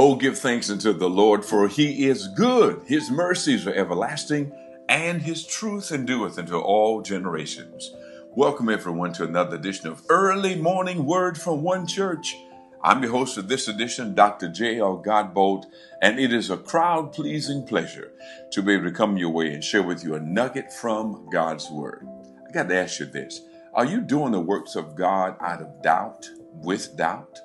Oh, give thanks unto the Lord, for he is good. His mercies are everlasting, and his truth endureth into all generations. Welcome, everyone, to another edition of Early Morning Word from One Church. I'm your host of this edition, Dr. J.L. Godbolt, and it is a crowd-pleasing pleasure to be able to come your way and share with you a nugget from God's Word. I got to ask you this. Are you doing the works of God out of doubt, with doubt?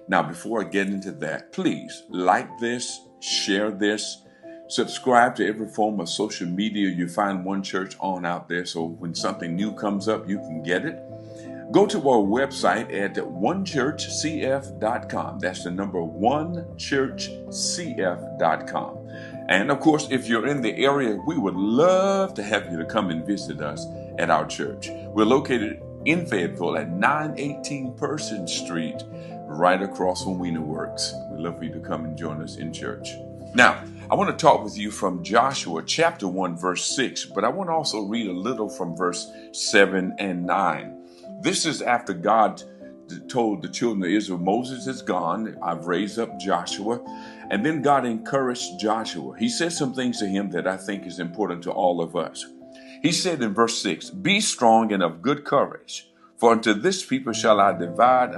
Now, before I get into that, please like this, share this, subscribe to every form of social media you find One Church on out there, so when something new comes up, you can get it. Go to our website at onechurchcf.com. That's the number onechurchcf.com. And of course, if you're in the area, we would love to have you to come and visit us at our church. We're located in Fayetteville at 918 Person Street, right across from Wiener Works. We'd love for you to come and join us in church. Now, I want to talk with you from Joshua chapter 1, verse 6, but I want to also read a little from verse 7 and 9. This is after God told the children of Israel, Moses is gone, I've raised up Joshua. And then God encouraged Joshua. He said some things to him that I think is important to all of us. He said in verse 6, be strong and of good courage, for unto this people shall I divide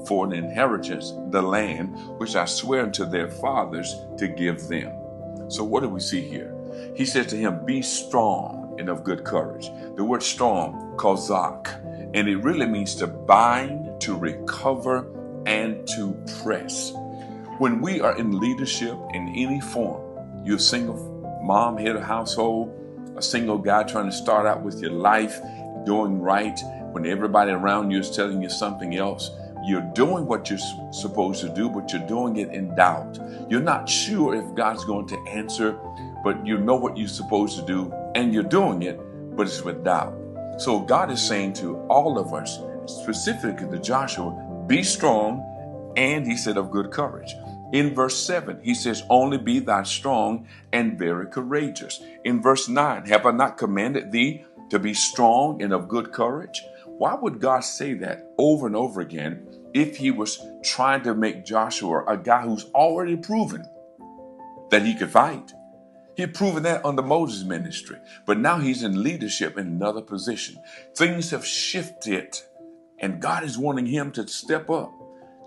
for an inheritance the land which I swear unto their fathers to give them. So what do we see here? He said to him, be strong and of good courage. The word strong, kozak, and it really means to bind, to recover, and to press. When we are in leadership in any form, you're a single mom, head of household, a single guy trying to start out with your life, doing right, when everybody around you is telling you something else, you're doing what you're supposed to do, but you're doing it in doubt. You're not sure if God's going to answer, but you know what you're supposed to do, and you're doing it, but it's with doubt. So God is saying to all of us, specifically to Joshua, be strong, and he said of good courage. In verse 7, he says, only be thou strong and very courageous. In verse 9, have I not commanded thee to be strong and of good courage? Why would God say that over and over again if he was trying to make Joshua a guy who's already proven that he could fight? He had proven that under Moses' ministry, but now he's in leadership in another position. Things have shifted, and God is wanting him to step up,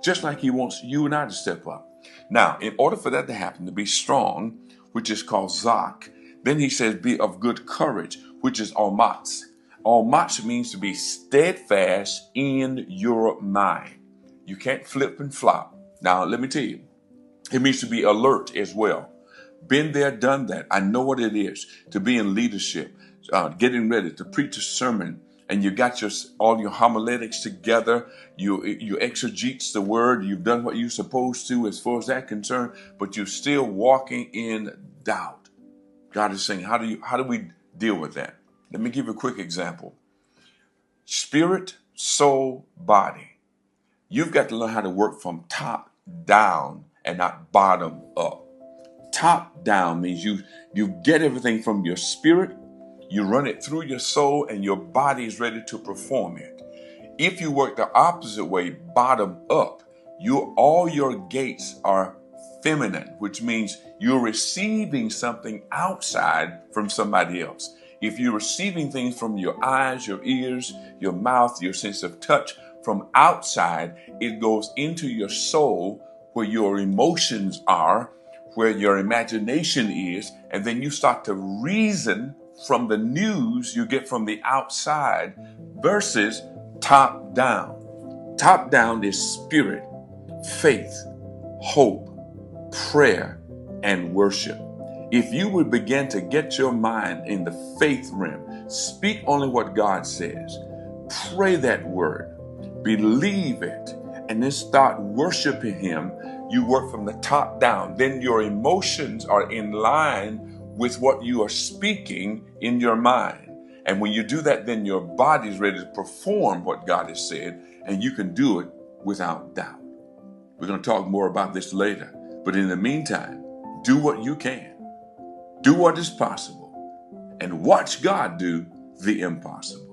just like he wants you and I to step up. Now, in order for that to happen, to be strong, which is called zak, then he says be of good courage, which is almatz. Almatz means to be steadfast in your mind. You can't flip and flop. Now, let me tell you, it means to be alert as well. Been there, done that. I know what it is to be in leadership, getting ready to preach a sermon, and you got all your homiletics together. You exegetes the word. You've done what you're supposed to as far as that concerned, but you're still walking in doubt. God is saying, how do we deal with that? Let me give you a quick example. Spirit, soul, body. You've got to learn how to work from top down and not bottom up. Top down means you get everything from your spirit, you run it through your soul, and your body is ready to perform it. If you work the opposite way, bottom up, all your gates are feminine, which means you're receiving something outside from somebody else. If you're receiving things from your eyes, your ears, your mouth, your sense of touch from outside, it goes into your soul where your emotions are, where your imagination is, and then you start to reason from the news you get from the outside versus top down. Top down is spirit, faith, hope, prayer, and worship. If you would begin to get your mind in the faith realm, speak only what God says, pray that word, believe it, and then start worshiping him, you work from the top down. Then your emotions are in line with what you are speaking in your mind. And when you do that, then your body is ready to perform what God has said, and you can do it without doubt. We're going to talk more about this later. But in the meantime, do what you can. Do what is possible. And watch God do the impossible.